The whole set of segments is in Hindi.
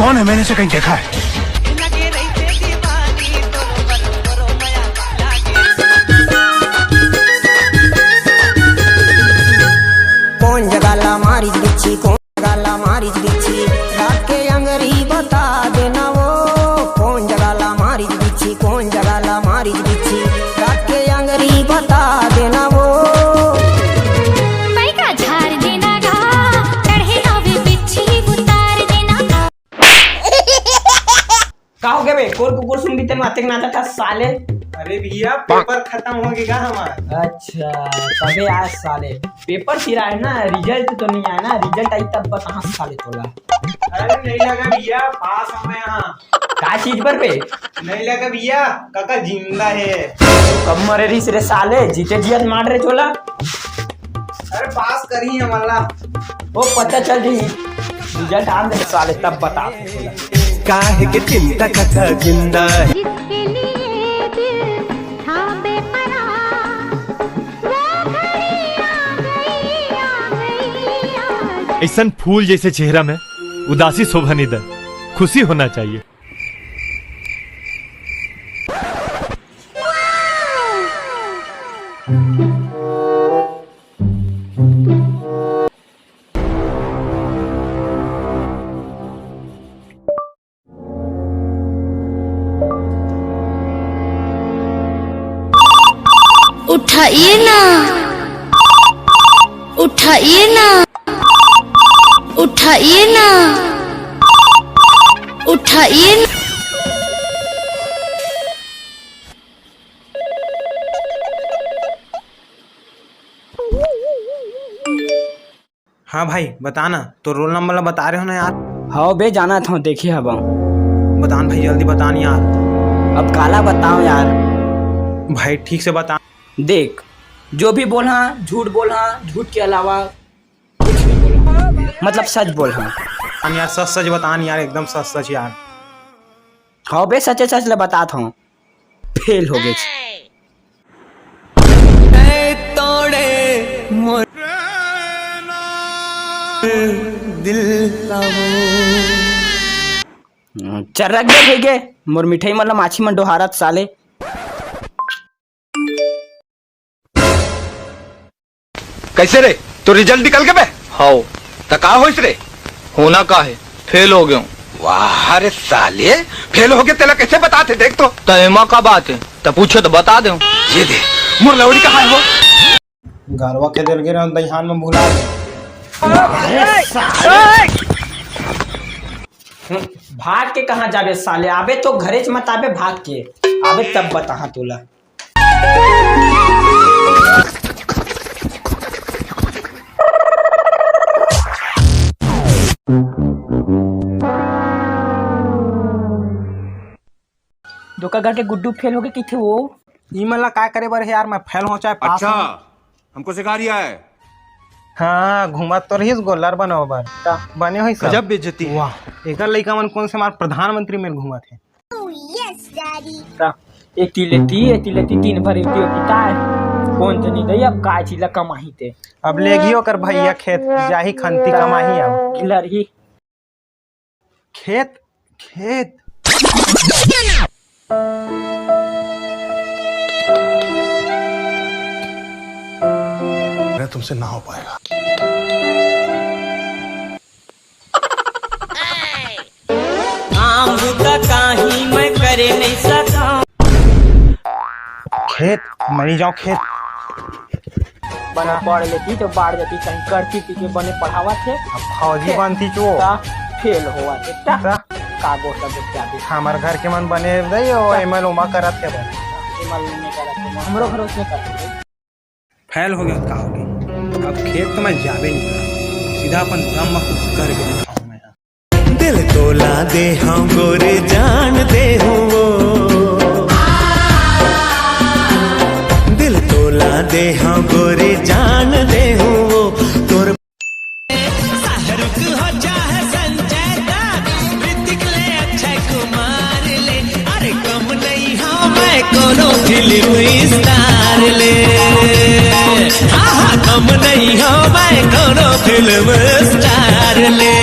कौन है? मैंने इसे कहीं देखा है। कौन जगाला मारी बिच्छी, कौन जगाला मारी बिच्छी, रात के अंगरी बता देना वो। कौन जगाला मारी बिच्छी, कौन जगाला मारी बिच्छी, रात के अंगरी बता देना वो। पैका झाड़ देना गा, चढ़े आवे बिच्छी उतार देना। का हो गया बे? कोर कुकुर सुन बीते माते के नाचा था साले। अरे भैया पेपर खत्म हो गया हमारा। अच्छा तबे आज साले पेपर सिरा है ना, रिजल्ट तो नहीं आया ना। रिजल्ट आई तब बता साले तोला। अरे नहीं लगा भैया, पास हूँ मैं यहाँ। का चीज पर पे नहीं लगा भैया, काका जिंदा है। कब मरे रही रे साले, जीते जियत मार रहे चोला। अरे पास करी हमारा। वो पता चल रही रिजल्ट आ दे साले तब बता। काहे के चिंता काका जिंदा है। जिसके लिए दिल था बेपराह, वो घड़ी आ गई, आ गई, आ गई। ऐसन फूल जैसे चेहरा में उदासी शोभा नहीं दे, खुशी होना चाहिए। उठाइए ना, उठाइए ना, उठाइए ना, उठाइए ना। हाँ भाई बताना, तो रोल नंबर बता रहे हो ना यार। हाँ बे जाना था, देखिए हवा बतान भाई, जल्दी बतान यार। अब काला बताओ यार। भाई ठीक से बता। देख जो भी बोल हाँ झूठ बोल हाँ, झूठ के अलावा कुछ नहीं बोल, मतलब सच बोल हाँ। यार सच सच बतान यार, एकदम सच सच यार। हाँ बे सच सच ले बताता हूँ। फेल हो गए। चर्रक दे भेगे मोर मिठाई मतलब माछी मन डोहारत साले। कैसे रे? तो रिजल्ट निकल के बे? हाउ तो का होइस रे? होना का है, फेल हो गया। वाह अरे साले, फेल हो गए तेला कैसे बताते? देख तो तयमा का बात है, तो पूछो तो बता दे। ये दे मोर लौड़ी कहाँ है हो? गरवा के दिल गिरा दहियान में भुला गए। भाग के कहाँ जाबे साले? आबे तो घरे च मत आबे, भाग के आबे तब बता तोला। धोखा करके गुड्डू फेल हो गए किथे वो। ई मला काय करे बर है यार, मैं फेल हो चाहे पास। अच्छा हमको सिखा रिया है। हाँ घूमत तो रहीस, गोलर बनो बर बने हो सब। गजब बेइज्जती है। वाह एकर लइका मन कौन से मार प्रधानमंत्री में घूमत है। एती लेती दिन भर एती होती काय कौन तो नहीं दई। अब काय चीज ला कमाही ते, अब लेगियो कर भैया खेत जाही खंती कमाही। अब किलर ही खेत खेत तुमसे ना हो पाएगा। काम बुता काही मैं करे नहीं सका। खेत मरी जाओ खेत। बना पढ़ लेती तो बाढ़ जाती, कहीं करती थी के बने पढ़ावा थे। अब फौजी बनती चो फेल हुआ थे कागो सब हमार घर के मन बने दई और एमएल उमा करत थे। हमरो घर उसने करते। फेल हो गया का हो गया। अब खेत तो मैं जावे नहीं, सीधा अपन दम कर गया मैं। दिल तोला दे हम गोरे जान दे हूँ वो, दिल तोला दे हम गोरे जान दे हूँ वो। तोर शाहरुख हो चाहे संजय दत्त, ऋतिक ले अक्षय कुमार ले, अरे कम नहीं हाँ मैं कोनो फिल्म स्टार ले। हाँ कम नहीं हाँ मैं कोनो फिल्म स्टार ले।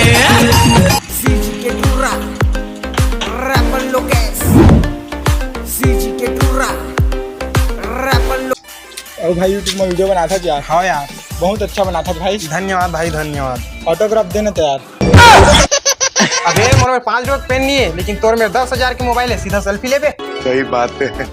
और भाई यूट्यूब में वीडियो बना था यार। हाँ यार, बहुत अच्छा बना था भाई। धन्यवाद भाई, धन्यवाद। ऑटोग्राफ देना था यार। अबे मोर में 5 रुपए पेन नहीं है, लेकिन तोर में 10,000 के मोबाइल है, सीधा सेल्फी ले बे। सही बात है।